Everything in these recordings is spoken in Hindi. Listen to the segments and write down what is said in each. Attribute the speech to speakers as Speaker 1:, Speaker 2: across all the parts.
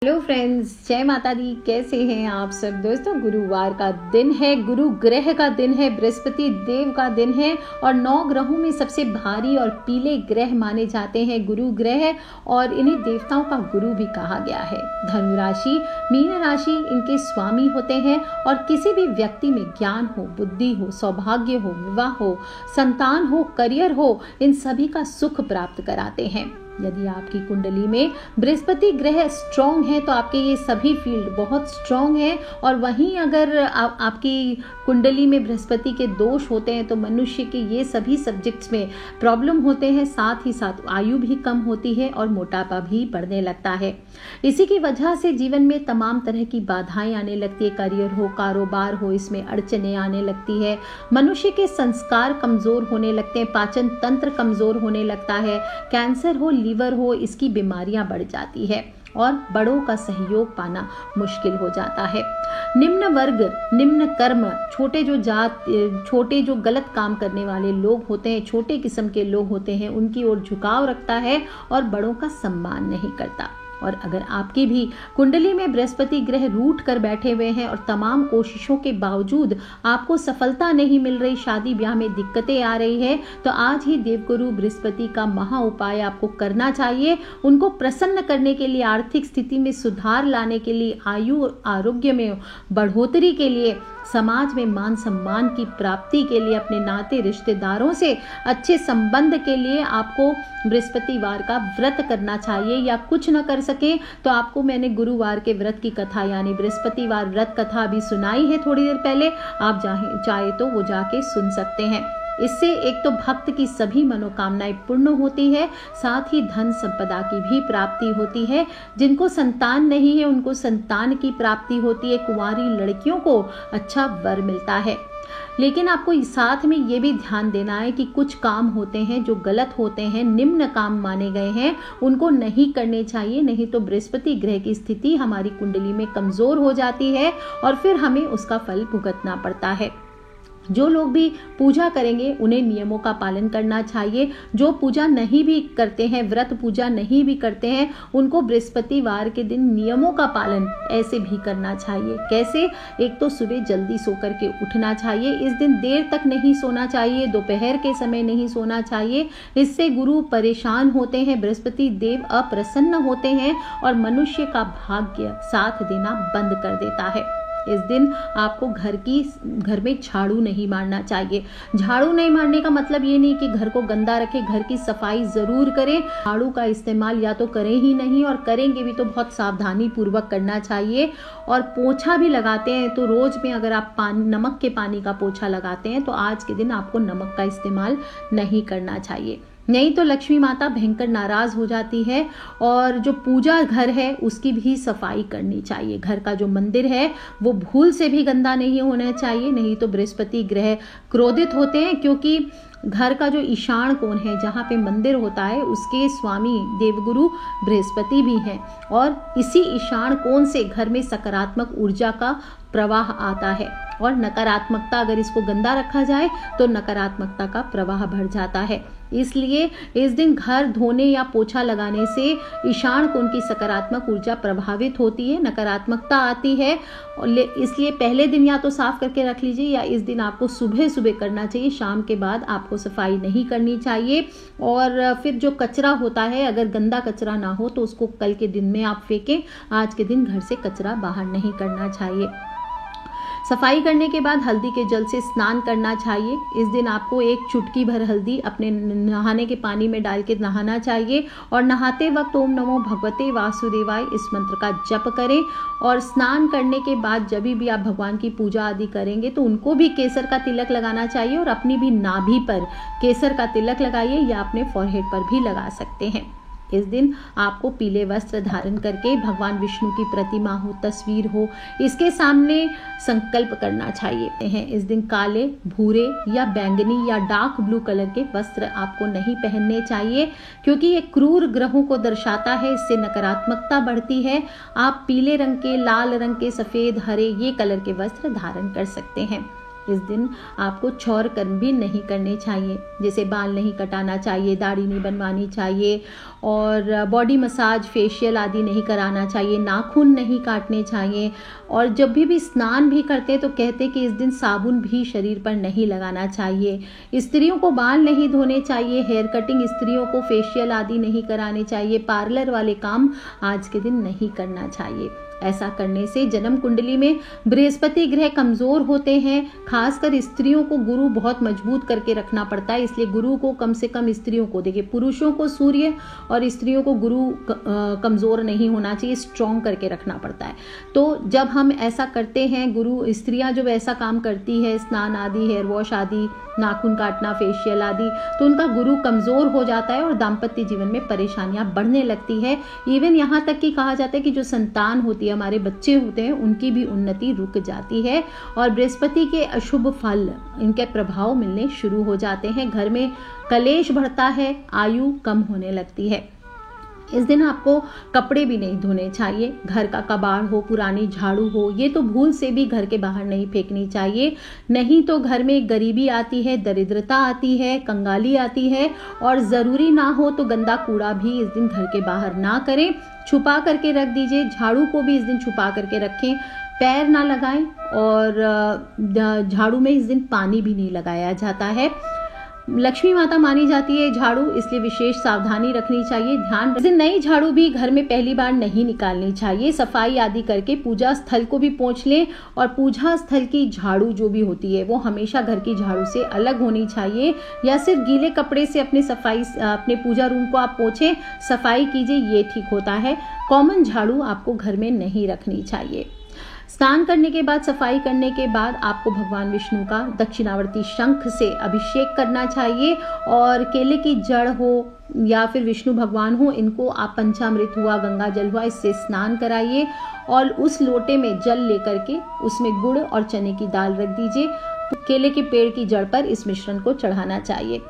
Speaker 1: हेलो फ्रेंड्स, जय माता दी। कैसे हैं आप सब दोस्तों। गुरुवार का दिन है, गुरु ग्रह का दिन है, बृहस्पति देव का दिन है और 9 ग्रहों में सबसे भारी और पीले ग्रह माने जाते हैं गुरु ग्रह, और इन्हें देवताओं का गुरु भी कहा गया है। धनु राशि, मीन राशि इनके स्वामी होते हैं और किसी भी व्यक्ति में ज्ञान हो, बुद्धि हो, सौभाग्य हो, विवाह हो, संतान हो, करियर हो, इन सभी का सुख प्राप्त कराते हैं। यदि आपकी कुंडली में बृहस्पति ग्रह स्ट्रॉन्ग है तो आपके ये सभी फील्ड बहुत स्ट्रॉन्ग है, और वहीं अगर आपकी कुंडली में बृहस्पति के दोष होते हैं तो मनुष्य के ये सभी सब्जेक्ट्स में प्रॉब्लम होते हैं। साथ ही साथ आयु भी कम होती है और मोटापा भी बढ़ने लगता है। इसी की वजह से जीवन में तमाम तरह की बाधाएं आने लगती है। करियर हो, कारोबार हो, इसमें अड़चने आने लगती है। मनुष्य के संस्कार कमजोर होने लगते हैं, पाचन तंत्र कमजोर होने लगता है। कैंसर हो, लीवर हो, इसकी बीमारियां बढ़ जाती है और बड़ों का सहयोग पाना मुश्किल हो जाता है। निम्न वर्ग, निम्न कर्म, छोटे जो गलत काम करने वाले लोग होते हैं, छोटे किस्म के लोग होते हैं, उनकी ओर झुकाव रखता है और बड़ों का सम्मान नहीं करता। और अगर आपकी भी कुंडली में बृहस्पति ग्रह रूठ कर बैठे हुए हैं और तमाम कोशिशों के बावजूद आपको सफलता नहीं मिल रही, शादी ब्याह में दिक्कतें आ रही है, तो आज ही देवगुरु बृहस्पति का महा उपाय आपको करना चाहिए। उनको प्रसन्न करने के लिए, आर्थिक स्थिति में सुधार लाने के लिए, आयु और आरोग्य में बढ़ोतरी के लिए, समाज में मान सम्मान की प्राप्ति के लिए, अपने नाते रिश्तेदारों से अच्छे संबंध के लिए आपको बृहस्पतिवार का व्रत करना चाहिए। या कुछ न कर सके तो आपको मैंने गुरुवार के व्रत की कथा यानी बृहस्पतिवार व्रत कथा भी सुनाई है थोड़ी देर पहले, आप चाहे तो वो जाके सुन सकते हैं। इससे एक तो भक्त की सभी मनोकामनाएं पूर्ण होती है, साथ ही धन संपदा की भी प्राप्ति होती है। जिनको संतान नहीं है उनको संतान की प्राप्ति होती है। कुंवारी लड़कियों को अच्छा वर मिलता है। लेकिन आपको साथ में ये भी ध्यान देना है कि कुछ काम होते हैं जो गलत होते हैं, निम्न काम माने गए हैं, उनको नहीं करने चाहिए। नहीं तो बृहस्पति ग्रह की स्थिति हमारी कुंडली में कमजोर हो जाती है और फिर हमें उसका फल भुगतना पड़ता है। जो लोग भी पूजा करेंगे उन्हें नियमों का पालन करना चाहिए। जो पूजा नहीं भी करते हैं, व्रत पूजा नहीं भी करते हैं, उनको बृहस्पतिवार के दिन नियमों का पालन ऐसे भी करना चाहिए। कैसे? एक तो सुबह जल्दी सो करके उठना चाहिए। इस दिन देर तक नहीं सोना चाहिए, दोपहर के समय नहीं सोना चाहिए। इससे गुरु परेशान होते हैं, बृहस्पति देव अप्रसन्न होते हैं और मनुष्य का भाग्य साथ देना बंद कर देता है। इस दिन आपको घर में झाड़ू नहीं मारना चाहिए। झाड़ू नहीं मारने का मतलब ये नहीं कि घर को गंदा रखें, घर की सफाई जरूर करें। झाड़ू का इस्तेमाल या तो करें ही नहीं, और करेंगे भी तो बहुत सावधानी पूर्वक करना चाहिए। और पोछा भी लगाते हैं तो रोज में अगर आप नमक के पानी का पोछा लगाते हैं तो आज के दिन आपको नमक का इस्तेमाल नहीं करना चाहिए, नहीं तो लक्ष्मी माता भयंकर नाराज हो जाती है। और जो पूजा घर है उसकी भी सफाई करनी चाहिए। घर का जो मंदिर है वो भूल से भी गंदा नहीं होना चाहिए, नहीं तो बृहस्पति ग्रह क्रोधित होते हैं। क्योंकि घर का जो ईशान कोण है, जहाँ पे मंदिर होता है, उसके स्वामी देवगुरु बृहस्पति भी हैं, और इसी ईशान कोण से घर में सकारात्मक ऊर्जा का प्रवाह आता है। और नकारात्मकता, अगर इसको गंदा रखा जाए तो नकारात्मकता का प्रवाह बढ़ जाता है। इसलिए इस दिन घर धोने या पोछा लगाने से ईशान कोण की सकारात्मक ऊर्जा प्रभावित होती है, नकारात्मकता आती है। इसलिए पहले दिन या तो साफ करके रख लीजिए, या इस दिन आपको सुबह सुबह करना चाहिए। शाम के बाद आपको सफाई नहीं करनी चाहिए। और फिर जो कचरा होता है, अगर गंदा कचरा ना हो तो उसको कल के दिन में आप फेंकें। आज के दिन घर से कचरा बाहर नहीं करना चाहिए। सफाई करने के बाद हल्दी के जल से स्नान करना चाहिए। इस दिन आपको एक चुटकी भर हल्दी अपने नहाने के पानी में डाल के नहाना चाहिए, और नहाते वक्त ओम नमो भगवते वासुदेवाय इस मंत्र का जप करें। और स्नान करने के बाद जब भी आप भगवान की पूजा आदि करेंगे तो उनको भी केसर का तिलक लगाना चाहिए, और अपनी भी नाभि पर केसर का तिलक लगाइए या अपने फोरहेड पर भी लगा सकते हैं। इस दिन आपको पीले वस्त्र धारण करके भगवान विष्णु की प्रतिमा हो, तस्वीर हो, इसके सामने संकल्प करना चाहिए। इस दिन काले, भूरे या बैंगनी या डार्क ब्लू कलर के वस्त्र आपको नहीं पहनने चाहिए, क्योंकि ये क्रूर ग्रहों को दर्शाता है। इससे नकारात्मकता बढ़ती है। आप पीले रंग के, लाल रंग के, सफेद, हरे ये कलर के वस्त्र धारण कर सकते हैं। इस दिन आपको क्षौर कर्म भी नहीं करने चाहिए, जैसे बाल नहीं कटाना चाहिए, दाढ़ी नहीं बनवानी चाहिए और बॉडी मसाज, फेशियल आदि नहीं कराना चाहिए, नाखून नहीं काटने चाहिए। और जब भी स्नान भी करते हैं तो कहते हैं कि इस दिन साबुन भी शरीर पर नहीं लगाना चाहिए। स्त्रियों को बाल नहीं धोने चाहिए, हेयर कटिंग, स्त्रियों को फेशियल आदि नहीं कराने चाहिए, पार्लर वाले काम आज के दिन नहीं करना चाहिए। ऐसा करने से जन्म कुंडली में बृहस्पति ग्रह कमजोर होते हैं। खासकर स्त्रियों को गुरु बहुत मजबूत करके रखना पड़ता है, इसलिए गुरु को कम से कम स्त्रियों को, देखिए पुरुषों को सूर्य और स्त्रियों को गुरु कमजोर नहीं होना चाहिए, स्ट्रॉन्ग करके रखना पड़ता है। तो जब हम ऐसा करते हैं, गुरु स्त्रियां जब ऐसा काम करती है, स्नान आदि, हेयर वॉश आदि, नाखून काटना, फेशियल आदि, तो उनका गुरु कमजोर हो जाता है और दाम्पत्य जीवन में परेशानियां बढ़ने लगती है। इवन यहाँ तक कि कहा जाता है कि जो संतान होती है, हमारे बच्चे होते हैं, उनकी भी उन्नति रुक जाती है और बृहस्पति के अशुभ फल, इनके प्रभाव मिलने शुरू हो जाते हैं। घर में कलेश बढ़ता है, आयु कम होने लगती है। इस दिन आपको कपड़े भी नहीं धोने चाहिए, घर का कबाड़ हो, पुरानी झाड़ू हो, ये तो भूल से भी घर के बाहर नहीं फेंकनी चाहिए, नहीं तो घर में गरीबी आती है, दरिद्रता आती है, कंगाली आती है। और ज़रूरी ना हो तो गंदा कूड़ा भी इस दिन घर के बाहर ना करें, छुपा करके रख दीजिए। झाड़ू को भी इस दिन छुपा करके रखें, पैर ना लगाएं और झाड़ू में इस दिन पानी भी नहीं लगाया जाता है। लक्ष्मी माता मानी जाती है झाड़ू, इसलिए विशेष सावधानी रखनी चाहिए। ध्यान रखें, नई झाड़ू भी घर में पहली बार नहीं निकालनी चाहिए। सफाई आदि करके पूजा स्थल को भी पोंछ लें और पूजा स्थल की झाड़ू जो भी होती है वो हमेशा घर की झाड़ू से अलग होनी चाहिए, या सिर्फ गीले कपड़े से अपने पूजा रूम को आप पोंछें, सफाई कीजिए, ये ठीक होता है। कॉमन झाड़ू आपको घर में नहीं रखनी चाहिए। स्नान करने के बाद, सफाई करने के बाद आपको भगवान विष्णु का दक्षिणावर्ती शंख से अभिषेक करना चाहिए और केले की जड़ हो या फिर विष्णु भगवान हो, इनको आप पंचामृत हुआ, गंगा जल हुआ, इससे स्नान कराइए और उस लोटे में जल लेकर के उसमें गुड़ और चने की दाल रख दीजिए। केले के पेड़ की जड़ पर इस मिश्रण को चढ़ाना चाहिए।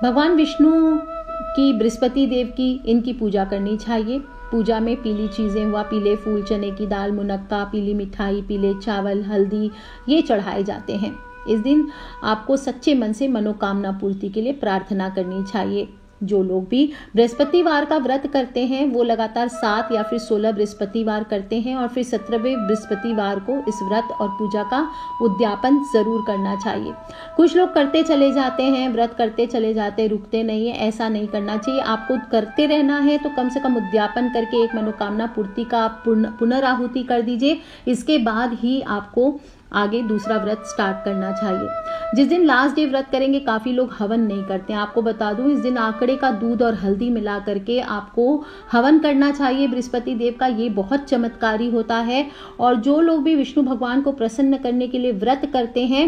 Speaker 1: भगवान विष्णु की, बृहस्पति देव की, इनकी पूजा करनी चाहिए। पूजा में पीली चीज़ें हुआ, पीले फूल, चने की दाल, मुनक्का, पीली मिठाई, पीले चावल, हल्दी, ये चढ़ाए जाते हैं। इस दिन आपको सच्चे मन से मनोकामना पूर्ति के लिए प्रार्थना करनी चाहिए। जो लोग भी बृहस्पतिवार का व्रत करते हैं वो लगातार 7 या फिर 16 बृहस्पतिवार करते हैं और फिर 17वें बृहस्पतिवार को इस व्रत और पूजा का उद्यापन जरूर करना चाहिए। कुछ लोग करते चले जाते हैं, व्रत करते चले जाते हैं, रुकते नहीं है, ऐसा नहीं करना चाहिए। आपको करते रहना है तो कम से कम उद्यापन करके एक मनोकामना पूर्ति का आप पुनराहुति कर दीजिए, इसके बाद ही आपको आगे दूसरा व्रत स्टार्ट करना चाहिए। जिस दिन लास्ट डे व्रत करेंगे, काफी लोग हवन नहीं करते हैं। आपको बता दूं, इस दिन आंकड़े का दूध और हल्दी मिला करके आपको हवन करना चाहिए बृहस्पति देव का, ये बहुत चमत्कारी होता है। और जो लोग भी विष्णु भगवान को प्रसन्न करने के लिए व्रत करते हैं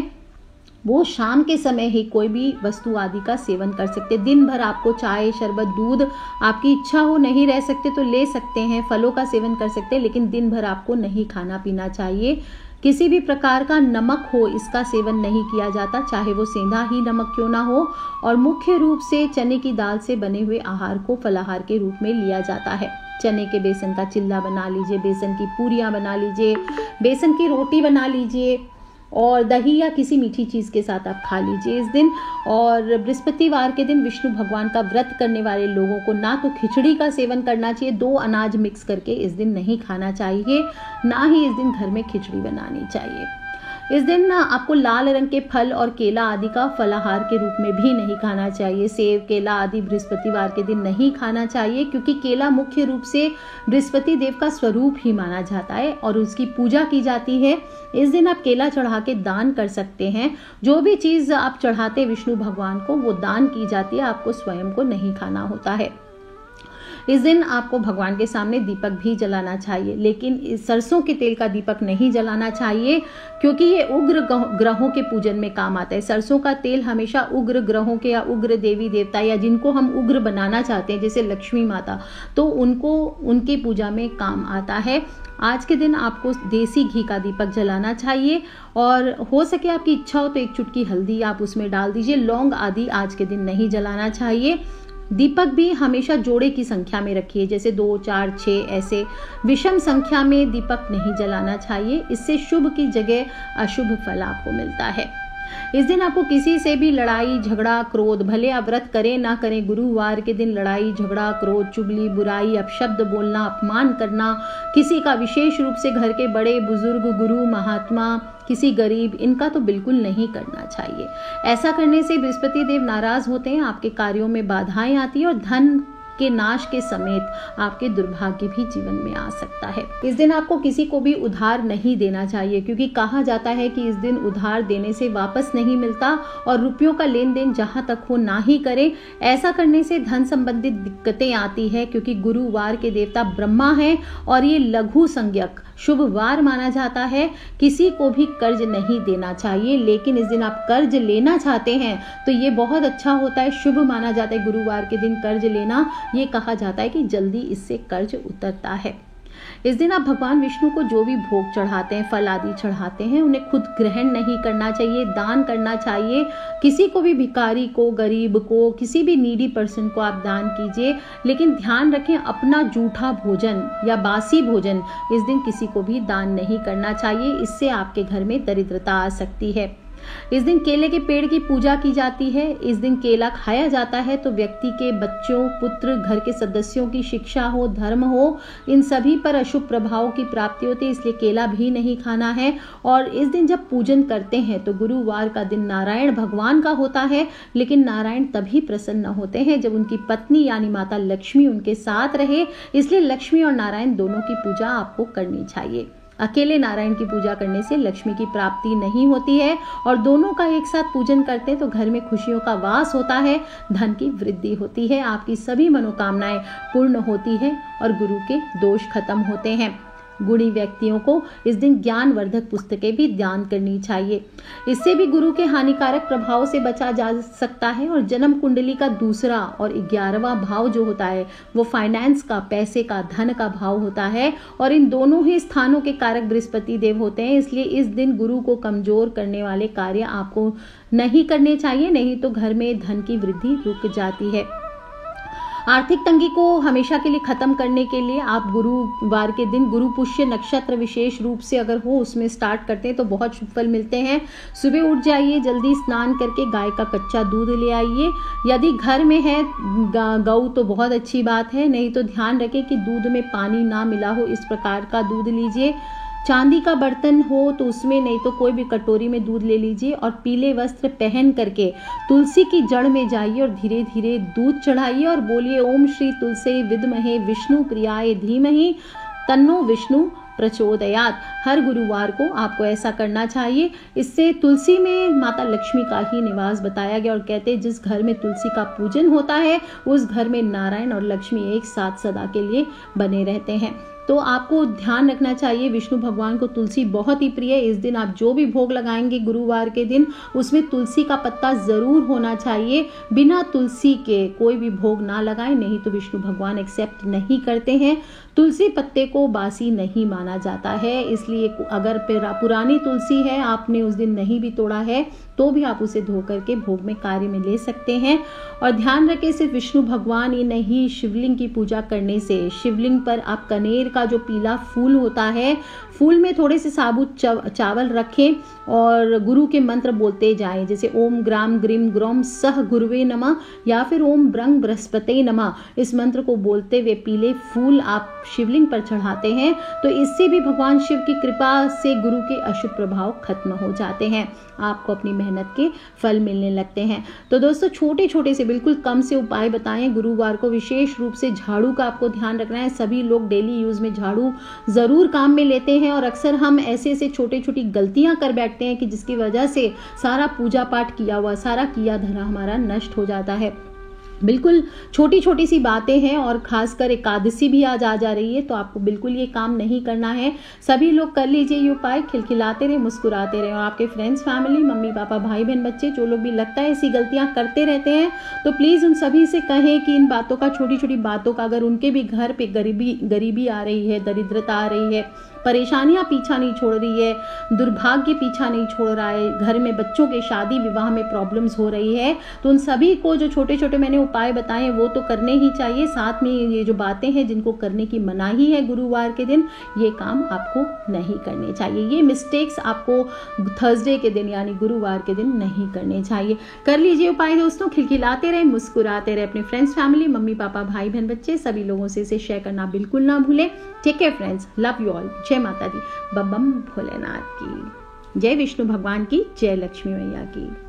Speaker 1: वो शाम के समय ही कोई भी वस्तु आदि का सेवन कर सकते। दिन भर आपको चाय, शरबत, दूध, आपकी इच्छा हो नहीं रह सकते तो ले सकते हैं, फलों का सेवन कर सकते हैं, लेकिन दिन भर आपको नहीं खाना पीना चाहिए। किसी भी प्रकार का नमक हो, इसका सेवन नहीं किया जाता, चाहे वो सेंधा ही नमक क्यों ना हो। और मुख्य रूप से चने की दाल से बने हुए आहार को फलाहार के रूप में लिया जाता है। चने के बेसन का चिल्ला बना लीजिए, बेसन की पूरियां बना लीजिए, बेसन की रोटी बना लीजिए और दही या किसी मीठी चीज़ के साथ आप खा लीजिए इस दिन। और बृहस्पतिवार के दिन विष्णु भगवान का व्रत करने वाले लोगों को ना तो खिचड़ी का सेवन करना चाहिए, 2 अनाज मिक्स करके इस दिन नहीं खाना चाहिए, ना ही इस दिन घर में खिचड़ी बनानी चाहिए। इस दिन आपको लाल रंग के फल और केला आदि का फलाहार के रूप में भी नहीं खाना चाहिए। सेब, केला आदि बृहस्पतिवार के दिन नहीं खाना चाहिए, क्योंकि केला मुख्य रूप से बृहस्पति देव का स्वरूप ही माना जाता है और उसकी पूजा की जाती है। इस दिन आप केला चढ़ा के दान कर सकते हैं। जो भी चीज़ आप चढ़ाते विष्णु भगवान को वो दान की जाती है, आपको स्वयं को नहीं खाना होता है। इस दिन आपको भगवान के सामने दीपक भी जलाना चाहिए, लेकिन सरसों के तेल का दीपक नहीं जलाना चाहिए, क्योंकि ये उग्र ग्रहों के पूजन में काम आता है। सरसों का तेल हमेशा उग्र ग्रहों के या उग्र देवी देवता या जिनको हम उग्र बनाना चाहते हैं, जैसे लक्ष्मी माता, तो उनको उनकी पूजा में काम आता है। आज के दिन आपको देसी घी का दीपक जलाना चाहिए और हो सके आपकी इच्छा हो तो 1 चुटकी हल्दी आप उसमें डाल दीजिए। लौंग आदि आज के दिन नहीं जलाना चाहिए। दीपक भी हमेशा जोड़े की संख्या में रखिए, जैसे 2, 4, 6, ऐसे विषम संख्या में दीपक नहीं जलाना चाहिए। इससे शुभ की जगह अशुभ फल आपको मिलता है। इस दिन आपको किसी से भी लड़ाई झगड़ा क्रोध, भले आप व्रत करें ना करें, गुरुवार के दिन लड़ाई झगड़ा क्रोध, चुगली बुराई, अपशब्द बोलना, अपमान करना, किसी का विशेष रूप से घर के बड़े बुजुर्ग, गुरु महात्मा, किसी गरीब, इनका तो बिल्कुल नहीं करना चाहिए। ऐसा करने से बृहस्पति देव नाराज होते हैं, आपके कार्यों में बाधाएं आती है और धन के नाश के समेत आपके दुर्भाग्य भी जीवन में आ सकता है। इस दिन आपको किसी को भी उधार नहीं देना चाहिए, क्योंकि कहा जाता है कि इस दिन उधार देने से वापस नहीं मिलता और रुपयों का लेन देन जहां तक हो ना ही करें। ऐसा करने से धन संबंधित दिक्कतें आती है, क्योंकि गुरुवार के देवता ब्रह्मा हैं और ये लघु संज्ञक शुभ वार माना जाता है। किसी को भी कर्ज नहीं देना चाहिए, लेकिन इस दिन आप कर्ज लेना चाहते हैं तो ये बहुत अच्छा होता है, शुभ माना जाता है गुरुवार के दिन कर्ज लेना। ये कहा जाता है कि जल्दी इससे कर्ज उतरता है। इस दिन आप भगवान विष्णु को जो भी भोग चढ़ाते हैं, फल आदि चढ़ाते हैं, उन्हें खुद ग्रहण नहीं करना चाहिए, दान करना चाहिए। किसी को भी, भिखारी को, गरीब को, किसी भी नीडी पर्सन को आप दान कीजिए, लेकिन ध्यान रखें अपना जूठा भोजन या बासी भोजन इस दिन किसी को भी दान नहीं करना चाहिए। इससे आपके घर में दरिद्रता आ सकती है। इस दिन केले के पेड़ की पूजा की जाती है। इस दिन केला खाया जाता है तो व्यक्ति के बच्चों, पुत्र, घर के सदस्यों की शिक्षा हो, धर्म हो, इन सभी पर अशुभ प्रभाव की प्राप्ति होती है, इसलिए केला भी नहीं खाना है। और इस दिन जब पूजन करते हैं तो गुरुवार का दिन नारायण भगवान का होता है, लेकिन नारायण तभी प्रसन्न होते हैं जब उनकी पत्नी यानी माता लक्ष्मी उनके साथ रहे, इसलिए लक्ष्मी और नारायण दोनों की पूजा आपको करनी चाहिए। अकेले नारायण की पूजा करने से लक्ष्मी की प्राप्ति नहीं होती है और दोनों का एक साथ पूजन करते हैं तो घर में खुशियों का वास होता है, धन की वृद्धि होती है, आपकी सभी मनोकामनाएं पूर्ण होती है और गुरु के दोष खत्म होते हैं। गुणी व्यक्तियों को इस दिन ज्ञानवर्धक पुस्तकें भी दान करनी चाहिए, इससे भी गुरु के हानिकारक प्रभाव से बचा जा सकता है। और जन्म कुंडली का दूसरा और 11वां भाव जो होता है वो फाइनेंस का, पैसे का, धन का भाव होता है और इन दोनों ही स्थानों के कारक बृहस्पति देव होते हैं, इसलिए इस दिन गुरु को कमजोर करने वाले कार्य आपको नहीं करने चाहिए, नहीं तो घर में धन की वृद्धि रुक जाती है। आर्थिक तंगी को हमेशा के लिए खत्म करने के लिए आप गुरुवार के दिन गुरु पुष्य नक्षत्र विशेष रूप से अगर हो उसमें स्टार्ट करते हैं तो बहुत शुभ फल मिलते हैं। सुबह उठ जाइए, जल्दी स्नान करके गाय का कच्चा दूध ले आइए। यदि घर में है गौ तो बहुत अच्छी बात है, नहीं तो ध्यान रखें कि दूध में पानी ना मिला हो, इस प्रकार का दूध लीजिए। चांदी का बर्तन हो तो उसमें, नहीं तो कोई भी कटोरी में दूध ले लीजिए और पीले वस्त्र पहन करके तुलसी की जड़ में जाइए और धीरे धीरे दूध चढ़ाइए और बोलिए ओम श्री तुलसी विद्महे विष्णु प्रियाय धीमहि तन्नो विष्णु प्रचोदयात। हर गुरुवार को आपको ऐसा करना चाहिए। इससे तुलसी में माता लक्ष्मी का ही निवास बताया गया और कहते हैं जिस घर में तुलसी का पूजन होता है उस घर में नारायण और लक्ष्मी एक साथ सदा के लिए बने रहते हैं। तो आपको ध्यान रखना चाहिए, विष्णु भगवान को तुलसी बहुत ही प्रिय है। इस दिन आप जो भी भोग लगाएंगे गुरुवार के दिन उसमें तुलसी का पत्ता जरूर होना चाहिए। बिना तुलसी के कोई भी भोग ना लगाएं, नहीं तो विष्णु भगवान एक्सेप्ट नहीं करते हैं। तुलसी पत्ते को बासी नहीं माना जाता है, इसलिए अगर पुरानी तुलसी है, आपने उस दिन नहीं भी तोड़ा है तो भी आप उसे धो करके भोग में कार्य में ले सकते हैं। और ध्यान रखें सिर्फ विष्णु भगवान ही नहीं, शिवलिंग की पूजा करने से शिवलिंग पर आप कनेर का जो पीला फूल होता है, फूल में थोड़े से साबुत चावल रखें और गुरु के मंत्र बोलते जाएं, जैसे ओम ग्राम ग्रीम ग्रोम सह गुरुवे नमः या फिर ओम ब्रंग बृहस्पते नमः। इस मंत्र को बोलते हुए पीले फूल आप शिवलिंग पर चढ़ाते हैं तो इससे भी भगवान शिव की कृपा से गुरु के अशुभ प्रभाव खत्म हो जाते हैं, आपको अपनी मेहनत के फल मिलने लगते हैं। तो दोस्तों छोटे छोटे से बिल्कुल कम से उपाय बताएं। गुरुवार को विशेष रूप से झाड़ू का आपको ध्यान रखना है। सभी लोग डेली यूज में झाड़ू जरूर काम में लेते हैं और अक्सर हम ऐसे ऐसे छोटे छोटी गलतियां कर बैठते हैं कि जिसकी वजह से सारा पूजा पाठ किया हुआ, सारा किया धरा हमारा नष्ट हो जाता है। बिल्कुल छोटी छोटी सी बातें हैं और खासकर एकादशी भी आज आ जा रही है तो आपको बिल्कुल ये काम नहीं करना है। सभी लोग कर लीजिए ये उपाय, खिलखिलाते रहे, मुस्कुराते रहे और आपके फ्रेंड्स, फैमिली, मम्मी पापा, भाई बहन, बच्चे जो लोग भी लगता है ऐसी गलतियां करते रहते हैं तो प्लीज़ उन सभी से कहें कि इन बातों का, छोटी छोटी बातों का, अगर उनके भी घर पे गरीबी आ रही है, दरिद्रता आ रही है, परेशानियां पीछा नहीं छोड़ रही है, दुर्भाग्य पीछा नहीं छोड़ रहा है, घर में बच्चों के शादी विवाह में प्रॉब्लम्स हो रही है, तो उन सभी को जो छोटे छोटे मैंने उपाय बताए हैं वो तो करने ही चाहिए। साथ में ये जो बातें हैं जिनको करने की मनाही है गुरुवार के दिन, ये काम आपको नहीं करने चाहिए। ये मिस्टेक्स आपको थर्सडे के दिन यानी गुरुवार के दिन नहीं करने चाहिए। कर लीजिए उपाय दोस्तों, खिलखिलाते रहे, मुस्कुराते रहे, अपने फ्रेंड्स, फैमिली, मम्मी पापा, भाई बहन, बच्चे सभी लोगों से इसे शेयर करना बिल्कुल ना भूलें। ठीक है फ्रेंड्स, लव यू ऑल। जय माता दी, बम बम भोलेनाथ की जय, विष्णु भगवान की जय, लक्ष्मी मैया की।